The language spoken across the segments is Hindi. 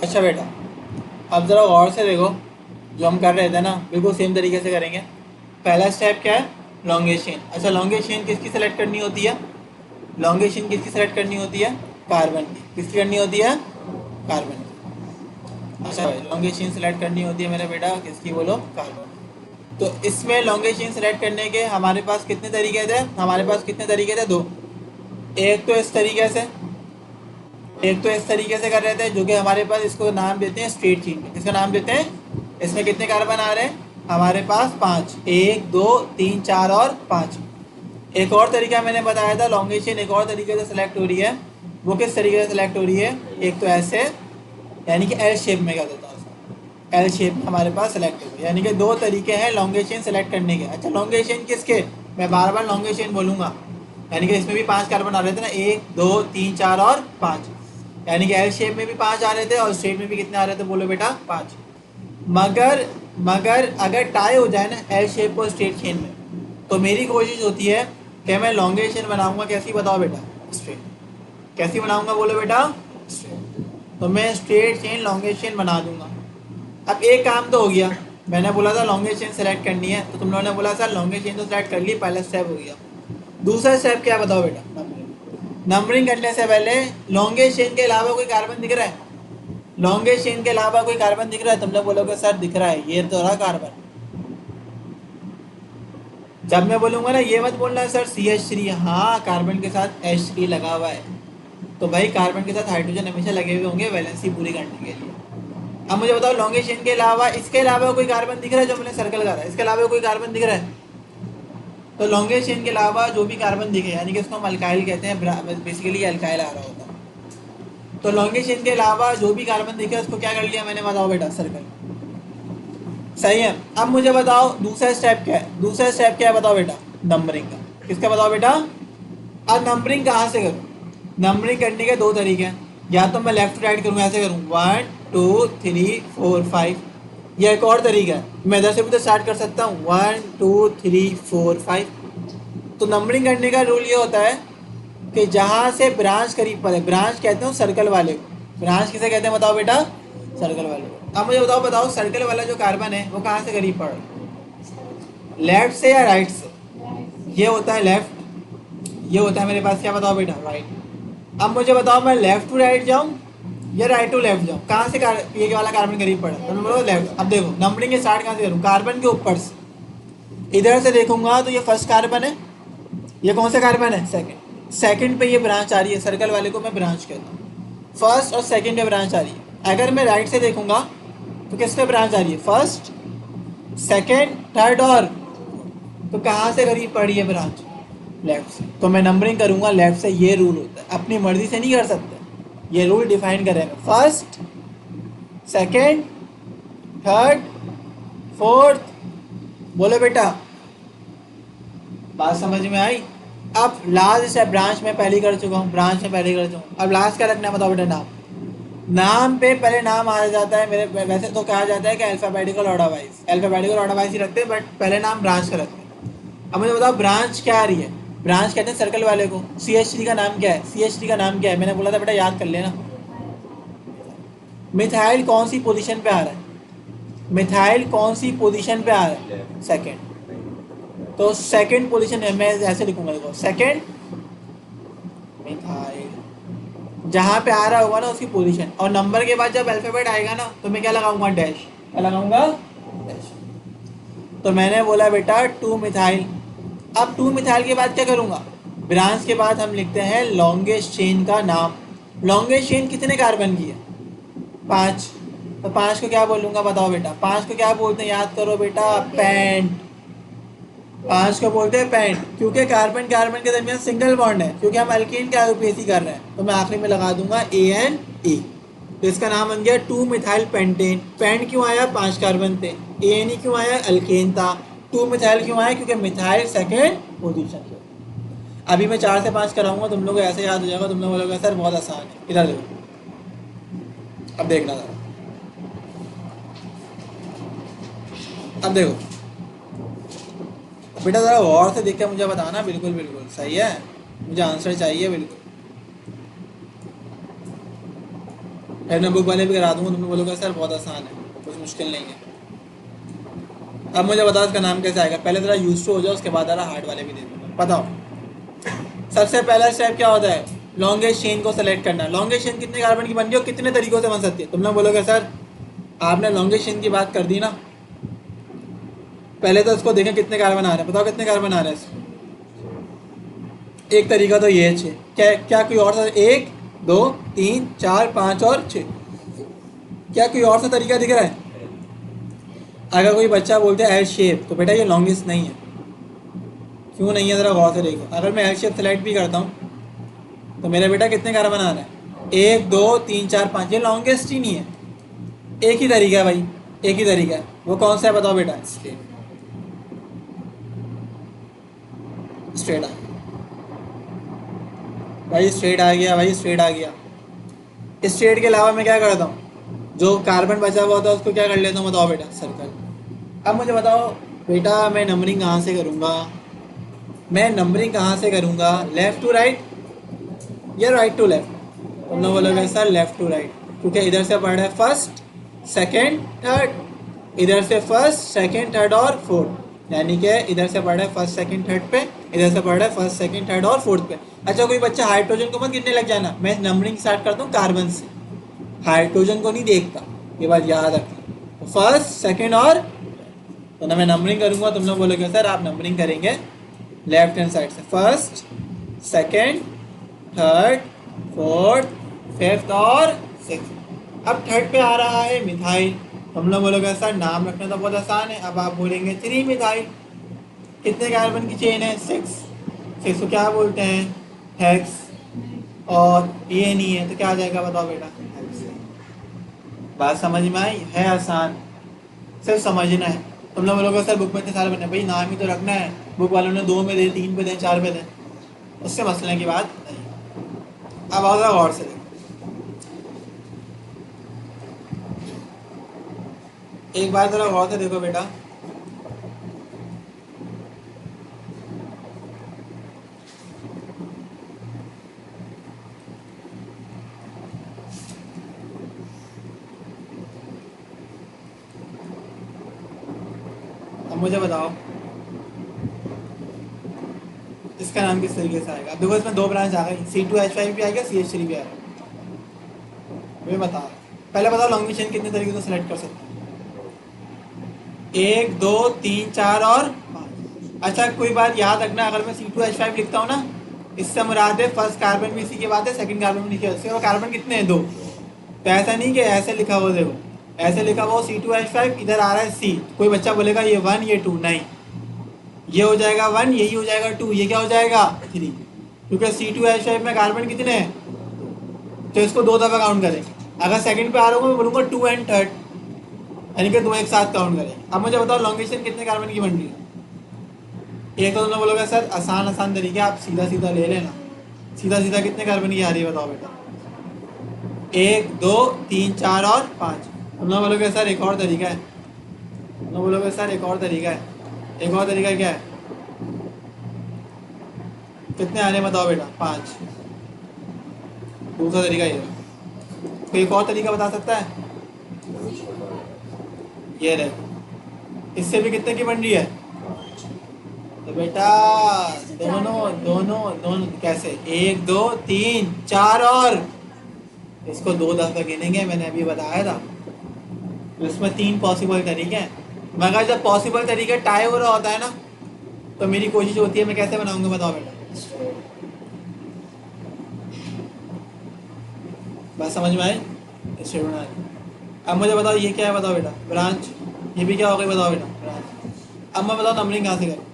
अच्छा बेटा, अब ज़रा गौर से देखो, जो हम कर रहे थे ना बिल्कुल सेम तरीके से करेंगे। पहला स्टेप क्या है? Longest chain. अच्छा, लॉन्गेस्ट चेन किसकी सेलेक्ट करनी होती है? लॉन्गेस्ट चेन किसकी सेलेक्ट करनी होती है? कार्बन की। किसकी करनी होती है? कार्बन की। अच्छा भाई, लॉन्गेस्ट चेन सेलेक्ट करनी होती है मेरा बेटा, किसकी बोलो? कार्बन। तो इसमें लॉन्गेस्ट चेन सेलेक्ट करने के हमारे पास कितने तरीके थे? हमारे पास कितने तरीके थे? दो। एक तो इस तरीके से, एक तो इस तरीके से कर रहे थे, जो कि हमारे पास इसको नाम देते हैं स्ट्रेट चेन। इसका नाम देते हैं, इसमें कितने कार्बन आ रहे हैं हमारे पास? पाँच। एक, दो, तीन, चार और पाँच। एक और तरीका मैंने बताया था, लॉन्गेस्ट चेन एक और तरीके से सेलेक्ट हो रही है। वो किस तरीके से सेलेक्ट हो रही है? एक तो ऐसे, यानी कि एल शेप में कर देता हूँ, एल शेप में हमारे पास सेलेक्ट हो गई। यानी कि दो तरीके हैं लॉन्गेस्ट चेन सेलेक्ट करने के। अच्छा, लॉन्गेस्ट चेन किसके? मैं बार बार लॉन्गेस्ट चेन बोलूँगा। यानी कि इसमें भी पांच कार्बन आ रहे थे ना, एक, दो, तीन, चार और पाँच। यानी कि एल शेप में भी पांच आ रहे थे और स्ट्रेट में भी कितने आ रहे थे बोलो बेटा? पाँच। मगर मगर अगर टाई हो जाए ना एल शेप और स्ट्रेट चेन में, तो मेरी कोशिश होती है कि मैं लॉन्गेस्ट चेन बनाऊंगा। कैसी बताओ बेटा? स्ट्रेट। कैसी बनाऊंगा बोलो बेटा? स्ट्रेट। तो मैं स्ट्रेट चेन लॉन्गेस्ट चेन बना दूंगा। अब एक काम तो हो गया, मैंने बोला था लॉन्गेस्ट चेन सेलेक्ट करनी है, तो तुम लोगों ने बोला सर लॉन्गेस्ट चेन तो सेलेक्ट कर ली, पहला स्टेप हो गया। दूसरा स्टेप क्या बताओ बेटा? नंबरिंग करने से पहले लॉन्गेस्ट चेन के अलावा कोई कार्बन दिख रहा है? लॉन्गेस्ट चेन के अलावा कोई कार्बन दिख रहा है? तुम लोग बोलोगे सर दिख रहा है, ये तो रहा कार्बन। जब मैं बोलूंगा ना, ये मत बोलना सर CH3, हाँ कार्बन के साथ H3 लगा हुआ है। तो भाई कार्बन के साथ हाइड्रोजन हमेशा लगे हुए होंगे वैलेंसी पूरी करने के लिए। अब मुझे बताओ लॉन्गेस्ट चेन के अलावा, इसके अलावा कोई कार्बन दिख रहा है जो मैंने सर्कल करा है? इसके अलावा कोई कार्बन दिख रहा है? तो लॉन्गेस्ट चेन के अलावा जो भी कार्बन दिखे, यानी कि इसको हम अल्काइल कहते हैं, बेसिकली अल्काइल आ रहा होता है। तो लॉन्गेस्ट चेन के अलावा जो भी कार्बन दिखे उसको क्या कर लिया मैंने? बताओ बेटा, सर्कल। सही है। अब मुझे बताओ दूसरा स्टेप क्या है? दूसरा स्टेप क्या है बताओ बेटा? नंबरिंग का। किसका बताओ बेटा? अब नंबरिंग कहाँ से करूँ? नंबरिंग करने के दो तरीके हैं। या तो मैं लेफ्ट राइट करूँ, ऐसे करूँ 1 2 3 4 5, या एक और तरीका है, मैं इधर से भी तो स्टार्ट कर सकता हूँ 1 2 3 4 5। तो नंबरिंग करने का रूल ये होता है कि जहाँ से ब्रांच करीब पड़े, ब्रांच कहते हैं सर्कल वाले को। ब्रांच किसे कहते हैं बताओ बेटा? सर्कल वाले को। अब मुझे बताओ सर्कल वाला जो कार्बन है वो कहाँ से करीब पड़ रहा है? लेफ्ट से या राइट से? ये होता है लेफ्ट, ये होता है मेरे पास क्या बताओ बेटा? राइट। अब मुझे बताओ मैं लेफ्ट टू राइट जाऊँ या राइट टू लेफ्ट जाऊँ? कहाँ से ये वाला कार्बन करीब पड़ा? तो मैं बोलो लेफ्ट। अब देखो नंबरिंग स्टार्ट कहाँ से करूँ? कार्बन के ऊपर से। इधर से देखूंगा तो ये फर्स्ट कार्बन है। ये कौन सा कार्बन है? सेकंड। सेकंड पे ये ब्रांच आ रही है, सर्कल वाले को मैं ब्रांच कहता हूँ। फर्स्ट और सेकंड पे ब्रांच आ रही है। अगर मैं राइट से देखूंगा तो किस पे ब्रांच आ रही है? फर्स्ट, सेकंड, थर्ड और, तो कहाँ से करीब पड़ी है ब्रांच? लेफ्ट से। तो मैं नंबरिंग करूंगा लेफ्ट से। ये रूल होता है, अपनी मर्जी से नहीं कर सकते, ये रूल डिफाइन करेंगे। First, second, third, fourth. बोलो बेटा, बात समझ में आई? अब लास्ट स्टेप ब्रांच में पहले कर चुका हूँ, ब्रांच में पहले कर चुका हूँ। अब लास्ट क्या रखना है बताओ बेटा? नाम। नाम पे पहले नाम आ जाता है मेरे। वैसे तो कहा जाता है कि alphabetical order wise, alphabetical order wise ही रखते हैं, बट पहले नाम ब्रांच का रखते हैं। अब मुझे बताओ ब्रांच क्या आ रही है? ब्रांच कहते हैं सर्कल वाले को। CH3 का नाम क्या है? CH3 का नाम क्या है? मैंने बोला था बेटा याद कर लेना। मिथाइल कौन सी पोजीशन पे आ रहा है? मिथाइल कौन सी पोजीशन पे आ रहा है? सेकंड। तो सेकंड पोजीशन है, मैं ऐसे लिखूंगा, देखो सेकंड मिथाइल। जहाँ पे आ रहा होगा ना उसकी पोजीशन, और नंबर के बाद जब अल्फाबेट आएगा ना तो मैं क्या लगाऊंगा? डैश। क्या लगाऊंगा? डैश। तो मैंने बोला बेटा 2 मिथाइल। अब 2 मिथाइल के बाद क्या करूंगा? ब्रांच के बाद हम लिखते हैं लॉन्गेस्ट चेन का नाम। लॉन्गेस्ट चेन कितने कार्बन की है? 5। तो 5 को क्या बोलूंगा बताओ बेटा? 5 को क्या बोलते हैं? याद करो बेटा, पेंट। 5 को बोलते हैं पेंट, क्योंकि कार्बन कार्बन के दरमियान सिंगल बॉन्ड है, क्योंकि हम अल्केन के आईयूपीएसी कर रहे हैं। तो मैं आखिरी में लगा दूंगा ANA। तो इसका नाम बन गया 2 मिथाइल पेंटेन। पेंट क्यों आया? 5 कार्बन थे। ANA क्यों आया? अल्केन था। 2 मिथाइल क्यों आया? क्योंकि मिथाइल सेकेंड पोजिशन पे। अभी मैं 4 से 5 कराऊंगा, तुम लोग को ऐसे याद हो जाएगा, तुम लोग बोलोगे सर बहुत आसान है। इधर देखो, अब देखना जरा, अब देखो बेटा, ज़रा गौर से देख के मुझे बताना। बिल्कुल बिल्कुल सही है, मुझे आंसर चाहिए बिल्कुल। फिर मैं बुक वाले भी करा दूँगा, तुम लोग बोलोगे सर बहुत आसान है, कुछ मुश्किल नहीं है। अब मुझे बताओ इसका नाम कैसे आएगा, पहले ज़रा यूज टू हो जाओ, उसके बाद ज़रा हार्ड वाले भी दे दूँगा। बताओ सबसे पहला स्टेप क्या होता है, लॉन्गेस्ट चेन को सेलेक्ट करना। लॉन्गेस्ट चेन कितने कार्बन की बन रही है और कितने तरीकों से बन सकती है। तुम लोग बोलोगे सर आपने लॉन्गेस्ट चेन की बात कर दी ना, पहले तो इसको देखें कितने कार्बन आ रहे हैं। बताओ कितने कार्बन आ रहे हैं इसमें। एक तरीका तो ये है 6, क्या क्या कोई और सा 1 2 3 4 5 और 6, क्या कोई और सा तरीका दिख रहा है। अगर कोई बच्चा बोलते हैं एल शेप, तो बेटा ये लॉन्गेस्ट नहीं है। क्यों नहीं है ज़रा गौर से देखो। अगर मैं एल शेप सेलेक्ट भी करता हूँ तो मेरा बेटा कितने कार्बन आ रहे हैं, 1 2 3 4 5, ये लॉन्गेस्ट ही नहीं है। एक ही तरीका है भाई, एक ही तरीका है, वो कौन सा है बताओ बेटा। स्ट्रेट आ भाई, स्ट्रेट आ गया भाई, स्ट्रेट आ गया। स्ट्रेट के अलावा मैं क्या करता हूँ, जो कार्बन बचा हुआ होता है उसको क्या कर लेता हूँ बताओ बेटा, सर्कल। अब मुझे बताओ बेटा मैं नंबरिंग कहाँ से करूँगा, मैं नंबरिंग कहाँ से करूँगा, लेफ़्ट टू राइट या राइट टू लेफ्ट। तुम लोग बोलोगे सर लेफ़्ट टू राइट, क्योंकि इधर से पढ़ है फर्स्ट सेकेंड थर्ड, इधर से फर्स्ट सेकेंड थर्ड और फोर्थ, यानी कि इधर से पढ़ है फर्स्ट सेकेंड थर्ड पे, इधर से पढ़ है फर्स्ट सेकेंड थर्ड और फोर्थ पे। अच्छा कोई बच्चा हाइड्रोजन को मत गिनने लग जाना, मैं नंबरिंग स्टार्ट करता हूँ कार्बन से, हाइड्रोजन को नहीं देखता, ये बात याद रखना। तो फर्स्ट सेकेंड और, तो ना मैं नंबरिंग करूँगा, तुम लोग बोलोगे सर आप नंबरिंग करेंगे लेफ्ट हैंड साइड से, first second third fourth fifth और सिक्स। अब थर्ड पे आ रहा है मिथाइल, तुम लोग बोलोगे सर नाम रखना तो बहुत आसान है। अब आप बोलेंगे 3 मिथाइल, कितने कार्बन की चेन है, 6 को क्या बोलते हैं, हेक्स, और ये नहीं है तो क्या आ जाएगा बताओ बेटा, बात समझ में आई, है आसान, सिर्फ समझना है। तुम लोग बोलोगे सर बुक में इतने सारे बने, भाई नाम ही तो रखना है, बुक वालों ने 2 में दे, 3 पे दे, 4 पे दे, उससे मसले की बात नहीं। अब आओ जरा गौर से देखो, एक बार जरा गौर से देखो बेटा, अब मुझे बताओ इसका नाम किस तरीके से आएगा। अब देखो इसमें 2 ब्रांच आ गई, C2H5 भी आएगा, CH3 भी आएगा। ये बता, पहले बताओ लॉन्ग चेन कितने तरीके से सेलेक्ट कर सकते हैं, 1 2 3 4 और 5। अच्छा कोई बात याद रखना, अगर मैं C2H5 लिखता हूँ ना, इससे मुराद है फर्स्ट कार्बन भी इसी के बाद है, सेकंड कार्बन भी इसी के बाद है, और कार्बन कितने हैं 2, तो ऐसा नहीं कि ऐसे लिखा हुआ, देखो ऐसे लिखा हुआ C2H5, इधर आ रहा है C, कोई बच्चा बोलेगा ये 1 ये 2, नहीं, ये हो जाएगा 1, यही हो जाएगा 2, ये क्या हो जाएगा 3, क्योंकि C2H5 में कार्बन कितने हैं, तो इसको 2 दफ़ा काउंट करेंगे। अगर सेकंड पे आ रहा हूँ मैं बोलूँगा 2 एंड थर्ड, यानी कि 2 एक साथ काउंट करेंगे। अब मुझे बताओ लॉन्गेशन कितने कार्बन की बन रही है। एक तो तुमने बोलोगे सर आसान आसान तरीके, आप सीधा सीधा ले लेना, सीधा सीधा कितने कार्बन की आ रही है बताओ बेटा, 1 2 3 4 और 5। तुम लोग बोलोगे सर एक और तरीका है, तुम लोग बोलोगे सर एक और तरीका है, एक और तरीका क्या है, कितने आ रहे हैं बताओ बेटा, 5। दूसरा तरीका ये, कोई एक और तरीका बता सकता है, ये रहे, इससे भी कितने की बन रही है, तो बेटा दोनों दोनों दोनों कैसे, 1 2 3 4 और, इसको 2 दफ़ा गिनेंगे, मैंने अभी बताया था। तो इसमें 3 पॉसिबल तरीके हैं, मगर जब पॉसिबल तरीके टाई हो रहा होता है ना, तो मेरी कोशिश होती है मैं कैसे बनाऊंगा बताओ बेटा, बात समझ में आई, इससे बना। अब मुझे बताओ ये क्या है बताओ बेटा, ब्रांच, ये भी क्या हो गई बताओ बेटा, ब्रांच। अब मैं बताओ नंबरिंग कहाँ से करूँ,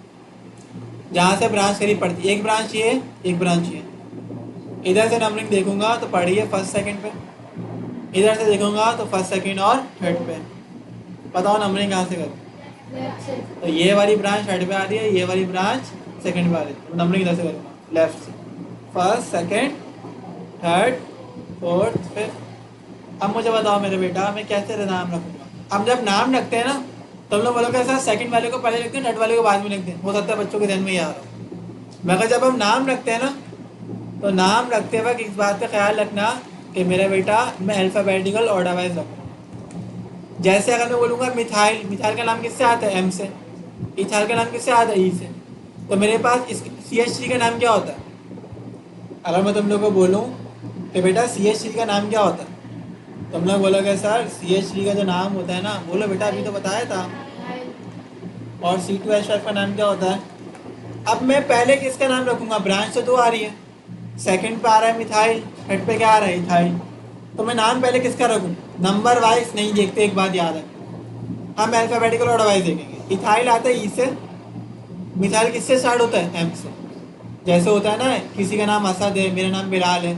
जहाँ से ब्रांच करीब पड़ती है, एक ब्रांच ये, एक ब्रांच ये, इधर से नंबरिंग देखूंगा तो पड़ी है फर्स्ट सेकंड पे, इधर से देखूंगा तो फर्स्ट सेकंड और थर्ड पे। बताओ नंबरिंग कहाँ से करूँ, तो ये वाली ब्रांच थर्ड पे आ रही है, ये वाली ब्रांच सेकंड पे आ रही है, तो नंबरिंग इधर से करूँगा लेफ्ट से, first second third fourth fifth. अब मुझे बताओ मेरे बेटा मैं कैसे नाम रखूँगा। अब जब नाम रखते हैं ना, तो हम लोग बोलोगे सर सेकंड वाले को पहले लिखते हैं, थर्ड वाले को बाद में लिखते हैं, हो सकता है बच्चों के ध्यान में ही आ रहा हो, मगर जब हम नाम रखते हैं ना, तो नाम रखते वक्त इस बात का ख्याल रखना कि मेरा बेटा मैं अल्फ़ाबेटिकल ऑर्डर वाइज रखूँ। जैसे अगर मैं बोलूँगा मिथाइल, मिथाइल का नाम किससे आता है? एम से। इथाइल का नाम किससे आता है? ई से। तो मेरे पास इस CH3 का नाम क्या होता है? अगर मैं तुम लोग को बोलूँ कि बेटा CH3 का नाम क्या होता है, तुम लोग बोलोगे सर CH3 का जो नाम होता है ना, बोलो बेटा अभी तो बताया था। और C2H5 का नाम क्या होता है? अब मैं पहले किसका नाम रखूँगा? ब्रांच तो दो आ रही है, सेकंड पे आ रहा है मिथाइल, थर्ड पे क्या आ रहा है? इथाइल। तो मैं नाम पहले किसका रखूँ? नंबर वाइज नहीं देखते, एक बात याद है, हम अल्फ़ाबेटिकल ऑर्डर वाइज देखेंगे। इथाइल आता है ई से, मिथाइल किससे स्टार्ट होता है? एम से। जैसे होता है ना, किसी का नाम असद है, मेरा नाम बिलाल है,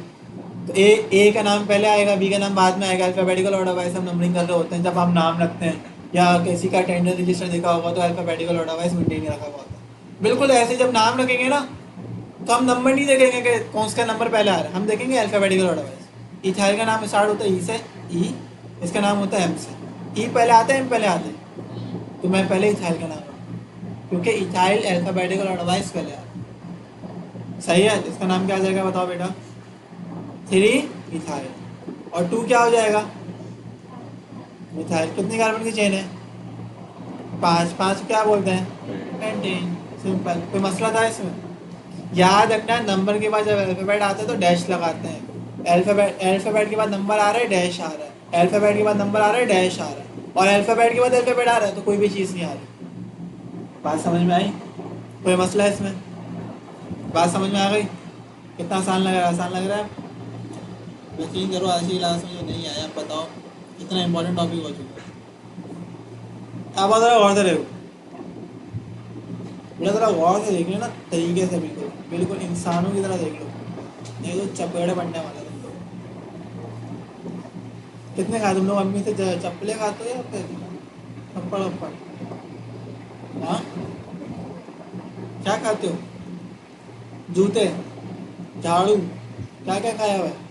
तो ए का नाम पहले आएगा, बी का नाम बाद में आएगा। अल्फ़ाबेटिकल ऑर्डर वाइज हम नंबरिंग कर रहे होते हैं जब हम नाम रखते हैं, या किसी का अटेंडेंस रजिस्टर देखा होगा तो अल्फ़ाबेटिकल ऑर्डर वाइज मेंटेन रखा हुआ होता है। बिल्कुल ऐसे जब नाम रखेंगे ना, तो हम नंबर नहीं देखेंगे कि कौन सा नंबर पहले आ रहा है, हम देखेंगे अल्फ़ाबेटिकल ऑर्डर वाइज। इथाइल का नाम स्टार्ट होता है ई से, ई, इसका नाम होता है एम से। ई पहले आता है, एम पहले आता है, तो मैं पहले इथाइल का नाम रखूँ, क्योंकि इथाइल अल्फ़ाबेटिकल ऑर्डर वाइज पहले आता है। सही है, इसका नाम क्या आ जाएगा बताओ बेटा? 3 इथाइल। और 2 क्या हो जाएगा? मिथाइल। कितनी कार्बन की चेन है? 5। 5 क्या बोलते हैं? पेंटेन। सिंपल। कोई मसला था इसमें? याद रखना, नंबर के बाद जब अल्फ़ाबेट आता है तो डैश लगाते हैं। अल्फ़ाबेट के बाद नंबर आ रहा है, डैश आ रहा है, अल्फ़ाबेट के बाद नंबर आ रहा है, डैश आ रहा है, और अल्फ़ाबेट के बाद अल्फ़ाबेट आ रहा है तो कोई भी चीज़ नहीं आ रही। बात समझ में आई? कोई मसला है इसमें? बात समझ में आ गई? कितना आसान लग रहा है? आसान लग रहा है? यकीन करो आज की क्लास में जो नहीं आया, बताओ इतना इंपॉर्टेंट टॉपिक हो चुका है। अब ज़रा गौर से देखो, बोला ज़रा गौर से देख लेना, तरीके से, बिल्कुल बिल्कुल इंसानों की तरह देख लो, नहीं तो चपेड़े बनने वाले तुम लोग। कितने खाए तुम लोग? अम्मी से चप्पले खाते हो या फिर थप्पड़ वप्पड़? हाँ, क्या खाते हो? जूते, झाड़ू, क्या क्या खाया हुआ है?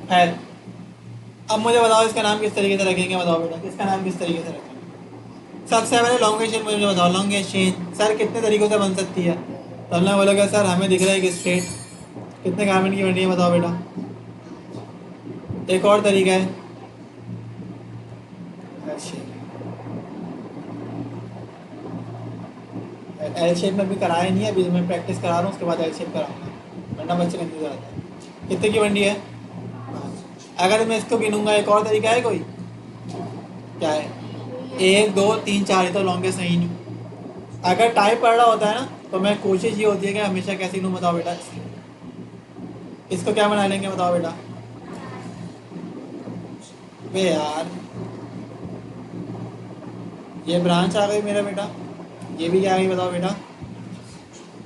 खैर, अब मुझे बताओ इसका नाम किस तरीके से रखेंगे? बताओ बेटा, इसका नाम किस तरीके से रखेंगे? सबसे पहले लॉन्गेस्ट चेन मुझे बताओ। लॉन्गेस्ट चेन सर कितने तरीक़ों से बन सकती है? तो हमने बोलोगे सर हमें दिख रहा है कि स्ट्रेट। कितने कार्बन की बन रही है बताओ बेटा? एक और तरीका है, एल शेप में भी कराया नहीं है, अभी मैं प्रैक्टिस करा रहा हूँ, उसके बाद एल शेप कराऊंगा, वरना बच्चे कंफ्यूज आता है। कितने की बन रही है? 5। अगर मैं इसको गिनूंगा, एक और तरीका है कोई? क्या है? 1 2 3 4, ये तो लॉन्गेस्ट नहीं नहीं। अगर टाइप पढ़ रहा होता है ना, तो मैं कोशिश ये होती है कि हमेशा कैसे गिनूँ बताओ बेटा? इसको क्या बना लेंगे बताओ बेटा? वे यार, ये ब्रांच आ गई मेरा बेटा, ये भी क्या आ गई बताओ बेटा?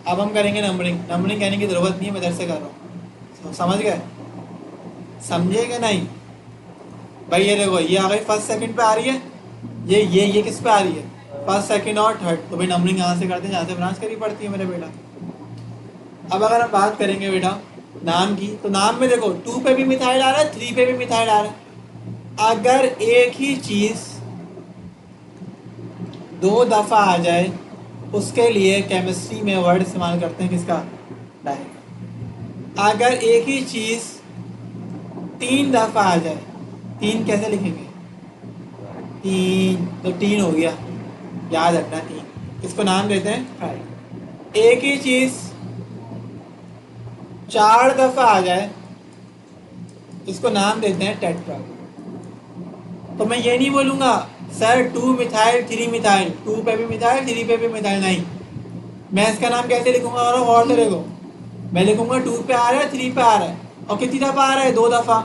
अब हम करेंगे नंबरिंग। नंबरिंग कहने की ज़रूरत नहीं है, मैं इधर से कर रहा हूँ, समझ गए? समझे कि नहीं? भाई ये देखो, ये आ गई फर्स्ट सेकंड पे आ रही है, ये किस पे आ रही है? फर्स्ट सेकंड और थर्ड। तो भाई नंबरिंग यहाँ से करते हैं जहाँ से ब्रांच करी पड़ती है मेरे बेटा। अब अगर हम बात करेंगे बेटा नाम की, तो नाम में देखो 2 पे भी मिथाइल आ रहा है, 3 पे भी मिथाइल आ रहा है। अगर एक ही चीज़ 2 दफ़ा आ जाए, उसके लिए केमिस्ट्री में वर्ड इस्तेमाल करते हैं किसका? डाई। अगर एक ही चीज़ 3 दफ़ा आ जाए, 3 कैसे लिखेंगे? 3 तो 3 हो गया, याद रखना 3। इसको नाम देते हैं ट्राई। एक ही चीज़ 4 दफ़ा आ जाए, इसको नाम देते हैं टेट्रा। तो मैं ये नहीं बोलूँगा सर 2 मिथाइल 3 मिथाइल, 2 पे भी मिथाइल 3 पे भी मिथाइल, नहीं। मैं इसका नाम कैसे लिखूंगा? और से देखो, मैं लिखूंगा 2 पे आ रहा है, 3 पे आ रहा है, और कितनी दफ़ा आ रहा है? 2 दफ़ा।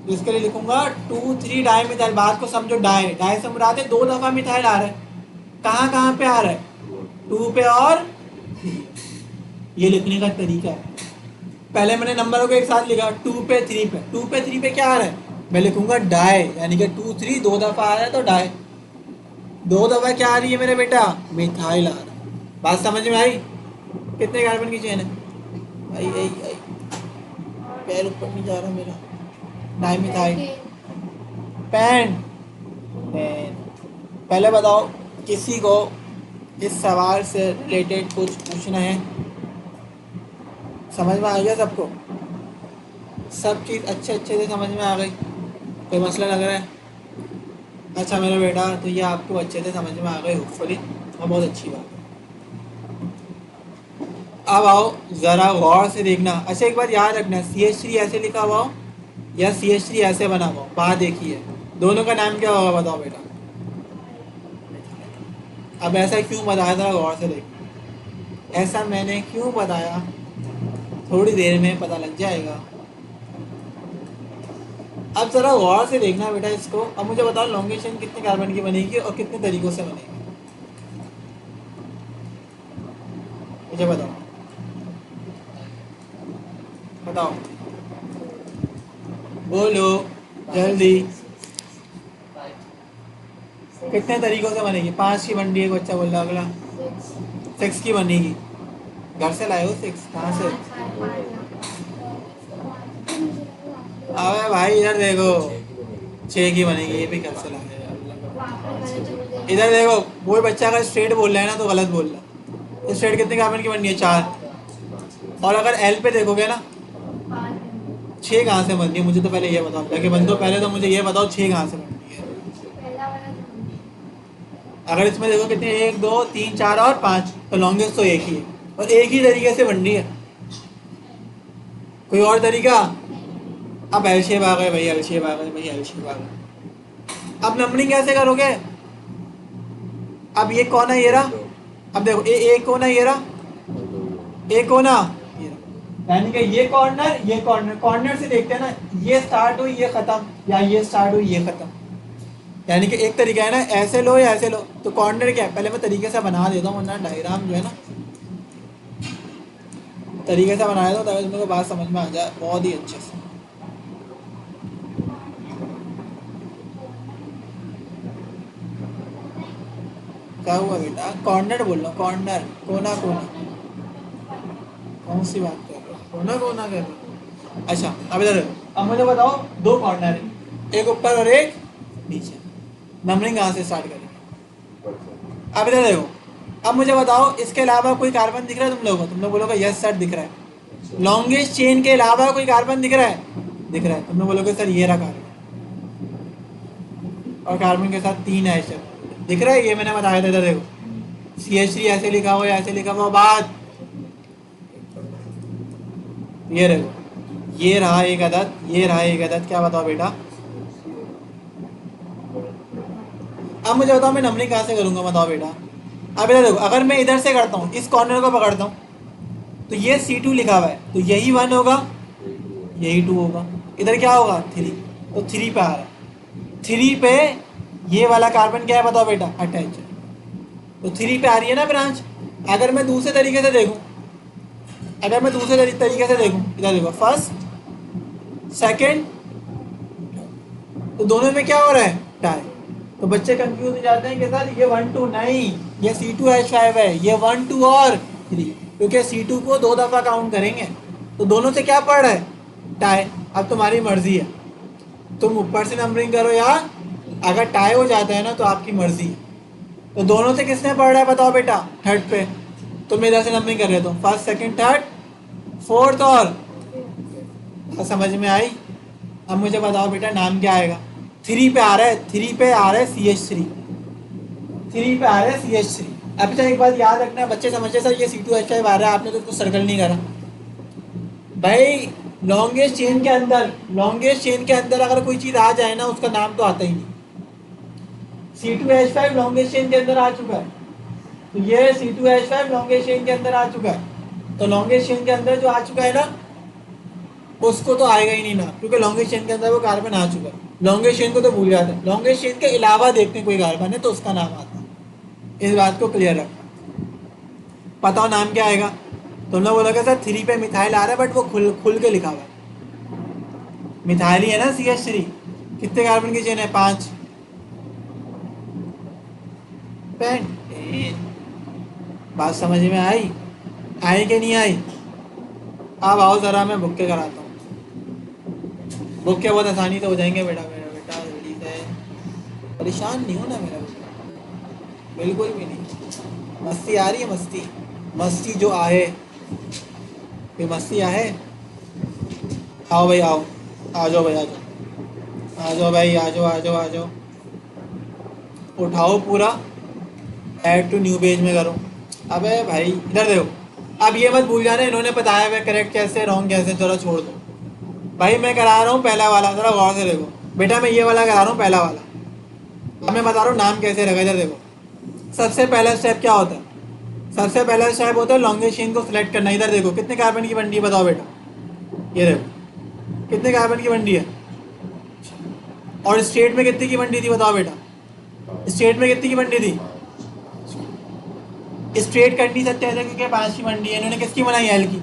तो इसके लिए लिखूंगा 2 3 डाई मिथाइल। बात को समझो, डाई डाई से मुराद है 2 दफ़ा मिथाइल आ रहा है। कहाँ कहाँ पे आ रहा है? 2 पे और 3। ये लिखने का तरीका है। पहले मैंने नंबरों को एक साथ लिखा, 2 पे 3 पे, 2 पे 3 पे क्या आ रहा है? मैं लिखूंगा डाई, यानी कि 2 3 2 दफ़ा आ रहा है तो डाई। 2 दफ़ा क्या आ रही है मेरे बेटा? मिथाइल आ रहा है। बात समझ में आई? कितने कार्बन की चेन है? आई आई आई, पैर ऊपर नहीं जा रहा मेरा। Di methyl pen pen. पहले बताओ, किसी को इस सवाल से रिलेटेड कुछ पूछना है? समझ में आ गया सबको? सब चीज़ अच्छे अच्छे से समझ में आ गई? कोई मसला लग रहा है? अच्छा मेरा बेटा, तो ये आपको अच्छे से समझ में आ गई होपफुली, और बहुत अच्छी बात है। अब आओ ज़रा गौर से देखना। अच्छा एक बात याद रखना, CH3 ऐसे लिखा हुआ हो या CH3 ऐसे बना हुआ हो, बात एक ही है। दोनों का नाम क्या होगा बताओ बेटा? अब ऐसा क्यों बताया, ज़रा गौर से देखना। ऐसा मैंने क्यों बताया, थोड़ी देर में पता लग जाएगा। अब ज़रा गौर से देखना बेटा इसको। अब मुझे बताओ लॉन्गेस्ट चेन कितने कार्बन की बनेगी और कितने तरीक़ों से बनेगी, मुझे बताओ बताओ, बोलो जल्दी। कितने तरीक़ों से बनेगी? 5 की बन रही है, एक बच्चा बोल रहा, अगला 6 की बनेगी। घर से लाए हो 6? कहाँ से? अबे भाई इधर देखो, 6 की बनेगी, ये भी घर से लाए। इधर देखो, वो बच्चा अगर स्ट्रेट बोल रहा है ना तो गलत बोल रहा है। स्ट्रेट कितने कार्बन की बननी है? 4। और अगर एल पे देखोगे ना, 6 कहाँ से बनती है? मुझे तो पहले ये बताओ, जाके बंदो पहले तो मुझे ये बताओ 6 कहाँ से बनती है। अगर इसमें देखो कितने, 1 2 3 4 और 5, तो लॉन्गेस्ट तो एक ही है और एक ही तरीके से बन रही है। कोई और तरीका? अब एल शेप आ गए भाई, एल शेप आ गए भाई, एल शेप आ गए। अब नंबरिंग कैसे करोगे? अब ये कौन है, ये रहा। अब देखो ए कौन है, ये रहा, ए कौन है, ये रहा। यानी कि ये कॉर्नर, कॉर्नर से देखते हैं ना, ये स्टार्ट हुई ये खत्म, या ये स्टार्ट हुई ये खत्म। यानी कि एक तरीका है ना, ऐसे लो या ऐसे लो। तो कॉर्नर क्या है, पहले मैं तरीके से बना देता हूँ, वरना डायग्राम जो है ना तरीके से बनाया था, तभी तुमको बात समझ में आ जाए बहुत ही अच्छे से। क्या हुआ बेटा? कॉर्नर बोल रहा हूँ, कॉर्नर, कोना कोना। कौन सी बात कर रहे हो, कोना कोना कर रहे हो? अच्छा अब इधर, अब मुझे बताओ, 2 कॉर्नर है, एक ऊपर और एक नीचे। नंबरिंग कहाँ से स्टार्ट करेंगे? अब इधर देखो, अब मुझे बताओ इसके अलावा कोई कार्बन दिख रहा है तुम लोगों को? तुम लोग बोलोगे यस सर दिख रहा है। लॉन्गेस्ट चेन के अलावा कोई कार्बन दिख रहा है? दिख रहा है। तुम लोग बोलोगे सर ये रहा कार्बन, और कार्बन के साथ 3 है दिख रहा है, ये मैंने बताया था। इधर देखो, CH3 ऐसे लिखा हुआ है, ऐसे लिखा हुआ, बात ये देखो, ये रहा एक अदद, ये रहा एक अदद। क्या बताओ बेटा? अब मुझे बताओ मैं नंबरिंग कहाँ से करूँगा, बताओ बेटा? अब इधर देखो, अगर मैं इधर से करता हूँ, इस कॉर्नर को पकड़ता हूँ, तो ये C2 लिखा हुआ है, तो यही 1 होगा, यही 2 होगा। इधर क्या होगा? 3, तो 3 पे आ रहा है। 3 पे ये वाला कार्बन क्या है बताओ बेटा? अटैच है, तो 3 पे आ रही है ना ब्रांच। अगर मैं दूसरे तरीके से देखूँ, अगर मैं दूसरे तरीके से देखूँ, इधर देखो, फर्स्ट सेकंड, तो दोनों में क्या हो रहा है? टाई। तो बच्चे कंफ्यूज हो जाते हैं कि सर ये 1 2 नहीं, ये C2H5 है, ये 1 2 और 3, क्योंकि C2 को 2 दफ़ा काउंट करेंगे। तो दोनों से क्या पड़ रहा है? टाई। अब तुम्हारी मर्जी है, तुम ऊपर से नंबरिंग करो, या अगर टाई हो जाता है ना तो आपकी मर्जी है। तो दोनों से किसने पढ़ रहा है बताओ बेटा? थर्ड पे। तो मैं इधर से नंबरिंग कर लेता हूँ, फर्स्ट सेकंड थर्ड फोर्थ, और तो समझ में आई? अब मुझे बताओ बेटा नाम क्या आएगा? 3 पे आ रहा है, 3 पे आ रहा है CH3, 3 पे आ रहा है CH3। अब अच्छा एक बात याद रखना, बच्चे समझते सर ये C2H5 आ रहा है, आपने तो उसको सर्कल नहीं करा भाई। लॉन्गेस्ट चेन के अंदर, लॉन्गेस्ट चेन के अंदर अगर कोई चीज़ आ जाए ना, उसका नाम तो आता ही नहीं। C2H5 लॉन्गेस्ट चेन के अंदर आ चुका है, तो ये C2H5 लॉन्गेस्ट चेन के अंदर आ चुका है। तो लॉन्गेस्ट चेन के अंदर जो आ चुका है ना, उसको तो आएगा ही नहीं ना, क्योंकि लॉन्गेस्ट चेन के अंदर वो कार्बन आ चुका है। लॉन्गेस्ट चेन को तो भूल जाते हैं, लॉन्गेस्ट चेन के अलावा देखते हैं कोई कार्बन है तो उसका नाम आता है। इस बात को क्लियर रखना। पता हो नाम क्या आएगा? तुम लोग बोलोगे सर 3 पे मिथाइल आ रहा है, बट वो खुल के लिखा हुआ है। मिथाइल ही है ना CH3। कितने कार्बन की चेन है? 5। पेंटेन। बात समझ में आई? आई कि नहीं आई? अब आओ ज़रा मैं बुक के कराता हूँ। बुक के बहुत आसानी से हो जाएंगे बेटा, मेरा बेटा जल्दी से। परेशान नहीं हो ना मेरा बेटा, बिल्कुल भी नहीं। मस्ती आ रही है? मस्ती जो आए, ये मस्ती आए। आओ भाई आओ, आ जाओ भाई आ जाओ, आ जाओ भाई आ जाओ आ जाओ आ जाओ, उठाओ पूरा, ऐड टू न्यू पेज में करो। अबे भाई इधर देखो, अब ये मत भूल जाना इन्होंने बताया हुआ करेक्ट कैसे रॉन्ग कैसे, चलो छोड़ दो भाई, मैं करा रहा हूँ पहला वाला, जरा गौर से देखो बेटा, मैं ये वाला करा रहा हूँ पहला वाला। अब मैं बता रहा हूँ नाम कैसे रखा, इधर देखो सबसे पहला स्टेप क्या होता है, सबसे पहला स्टेप होता है लॉन्गेस्ट चेन को सिलेक्ट करना। इधर देखो कितने कार्बन की बंडी है बताओ बेटा, ये देखो कितने कार्बन की बंडी है, और स्टेट में कितने की बंडी थी बताओ बेटा, स्टेट में कितनी की बंडी थी, स्ट्रेट कर नहीं सकते ऐसे क्योंकि 5 की मंडी है, इन्होंने किसकी बनाई एल की।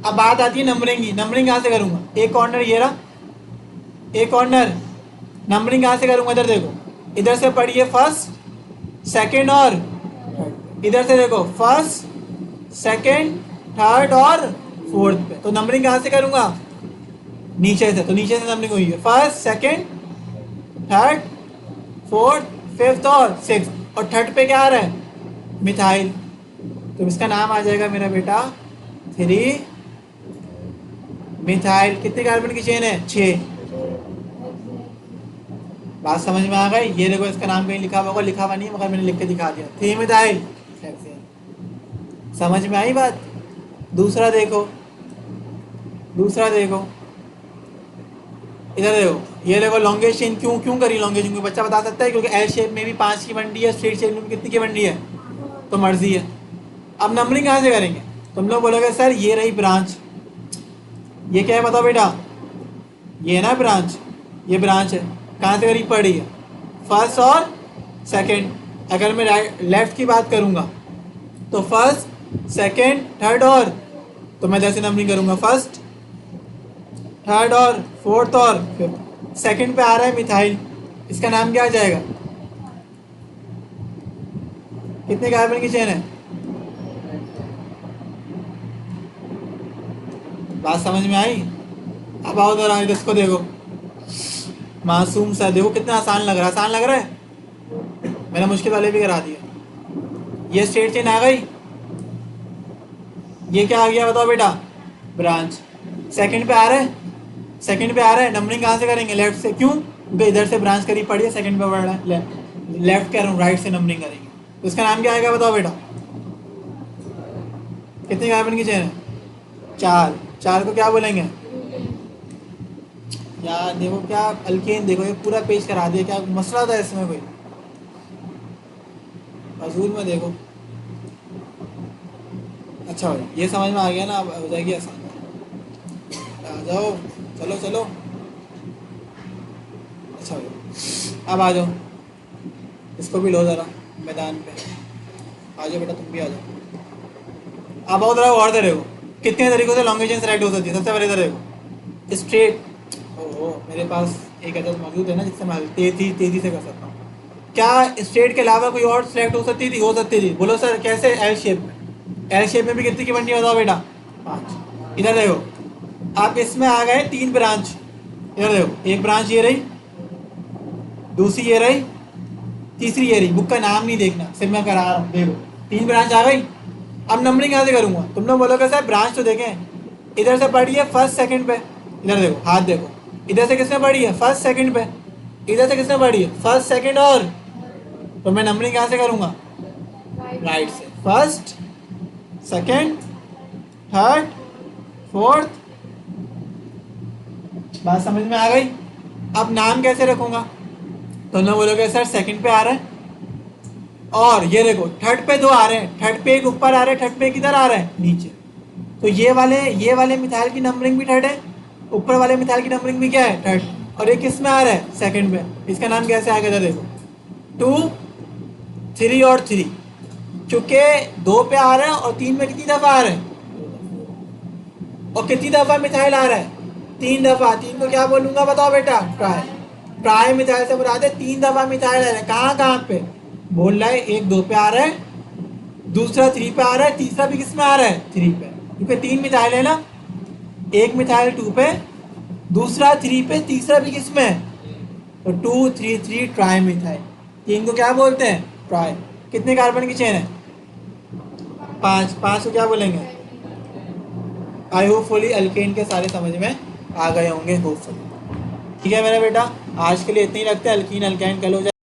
अब बात आती है नंबरिंग की, नंबरिंग कहाँ से करूँगा, एक कॉर्नर ये रहा, एक कॉर्नर, नंबरिंग कहाँ से करूँगा, इधर देखो, इधर से पढ़िए फर्स्ट सेकंड और इधर से देखो फर्स्ट सेकंड थर्ड और फोर्थ पे, तो नंबरिंग कहाँ से करूँगा, नीचे से, तो नीचे से नंबरिंग हुई है first second third fourth fifth और सिक्स, और थर्ड पे क्या आ रहा है मिथाइल, तो इसका नाम आ जाएगा मेरा बेटा 3 मिथाइल। कितने कार्बन की चेन है, 6। बात समझ में आ गई, ये देखो इसका नाम कहीं लिखा हुआ होगा, लिखा हुआ नहीं मगर मैंने लिख के दिखा दिया, 3 मिथाइल। समझ में आई बात। दूसरा देखो, दूसरा देखो, इधर देखो, ये देखो लॉन्गेस्ट चेन क्यों क्यों करी लॉन्गेस्ट चेन, बच्चा बता सकता है, क्योंकि एल शेप में भी 5 की बंडी है, स्ट्रेट शेप में भी कितनी की बंडी है, तो मर्जी है। अब नंबरिंग कहाँ से करेंगे, तुम लोग बोलोगे सर ये रही ब्रांच, ये क्या है बताओ बेटा, ये ना ब्रांच, ये ब्रांच है, कहाँ से करीब पड़ी है, फर्स्ट और सेकंड। अगर मैं राइट लेफ्ट की बात करूँगा तो फर्स्ट सेकंड थर्ड और, तो मैं जैसे नंबरिंग करूँगा फर्स्ट थर्ड और फोर्थ और फिफ्थ। सेकंड पे आ रहा है मिथाइल, इसका नाम क्या आ जाएगा, कितने कार्बन की चेन है, बात समझ में आई। अब आओ जरा इसको देखो, मासूम सा देखो कितना आसान लग रहा है, आसान लग रहा है, मैंने मुश्किल वाले भी करा दिया। ये स्ट्रेट चेन आ गई, ये क्या आ गया बताओ बेटा, ब्रांच। सेकंड पे आ रहा है, सेकंड पे आ रहा है, नंबरिंग कहाँ से करेंगे, लेफ्ट से, क्यों, क्योंकि इधर से ब्रांच करीब पड़ी है, सेकंड पे बढ़ रहा है, लेफ्ट कह रहा हूँ, राइट से नंबरिंग करेंगे, तो इसका नाम क्या आएगा बताओ बेटा, कितने कार्बन की चेन है, 4। 4 को क्या बोलेंगे यार, देखो क्या अल्केन, देखो ये पूरा पेज करा दिया, क्या मसला था इसमें कोई, अजूल में देखो। अच्छा भाई ये समझ में आ गया ना, अब हो जाएगी आसान, आ जाओ, चलो चलो। अच्छा भाई अब आ जाओ, इसको भी लो ज़रा मैदान पे, आ जाओ बेटा तुम भी आ जाओ। अब आओ ज़रा और दे देखो कितने तरीक़ों से लॉन्गेशन सेलेक्ट हो सकती है। सबसे पहले इधर देखो स्ट्रेट, ओहो मेरे पास एक अदद मौजूद है ना जिससे मैं तेज़ी से कर सकता हूँ। क्या स्ट्रेट के अलावा कोई और सिलेक्ट हो सकती थी, हो सकती थी, बोलो सर कैसे, एल शेप में, एल शेप में भी कितनी की बंडी बताओ बेटा, 5। इधर देखो आप इसमें आ गए 3 ब्रांच, इधर देखो एक ब्रांच ये रही, दूसरी ये रही, तीसरी ये रही, बुक का नाम नहीं देखना सिर्फ मैं करा रहा हूँ, देखो 3 ब्रांच आ गई। अब नंबरिंग कहाँ से करूँगा, तुम लोग बोलोगे सर ब्रांच तो देखें, इधर से पढ़ी है फर्स्ट सेकंड पे, इधर देखो हाथ देखो, इधर से किसने पढ़ी है फर्स्ट सेकंड पे, इधर से किसने पढ़ी है फर्स्ट सेकंड और, तो मैं नंबरिंग कहाँ से करूँगा, राइट से, फर्स्ट सेकंड थर्ड फोर्थ। बात समझ में आ गई। अब नाम कैसे रखूँगा, तो ना बोलोगे सर सेकंड पे आ रहा है, और ये देखो थर्ड पे 2 आ रहे हैं, थर्ड पे एक ऊपर आ रहा है, थर्ड पे किधर आ रहा है नीचे, तो ये वाले मिथाइल की नंबरिंग भी थर्ड है, ऊपर वाले मिथाइल की नंबरिंग भी क्या है थर्ड, और ये किस में आ रहा है सेकंड में, इसका नाम कैसे आ गया देखो 2 3 और 3, चूंकि 2 पे आ रहा है और 3 में कितनी दफ़ा आ रहा है, और कितनी दफ़ा मिथाइल आ रहा है 3 दफ़ा, 3 को क्या बोलूँगा बताओ बेटा, ट्राई। ट्राई मिथाइल से बता दे 3 दफ़ा मिथाइल आ रहा है, कहाँ कहाँ पे बोल रहा है, एक 2 पे आ रहा है, दूसरा 3 पे आ रहा है, तीसरा भी किस में आ रहा है 3 पे, क्योंकि 3 मिथाइल है ना, एक मिथाइल 2 पे, दूसरा 3 पे, तीसरा भी किस में है, तो 2 3 3 ट्राई मिथाइल, 3 को क्या बोलते हैं ट्राई। कितने कार्बन की चेन है 5, 5 को क्या बोलेंगे, आई होप फुली अल्केन के सारे समझ में आ गए होंगे होपफुली। ठीक है मेरा बेटा, आज के लिए इतना ही रखते हैं। अल्कीन अल्काइन कल हो जाए।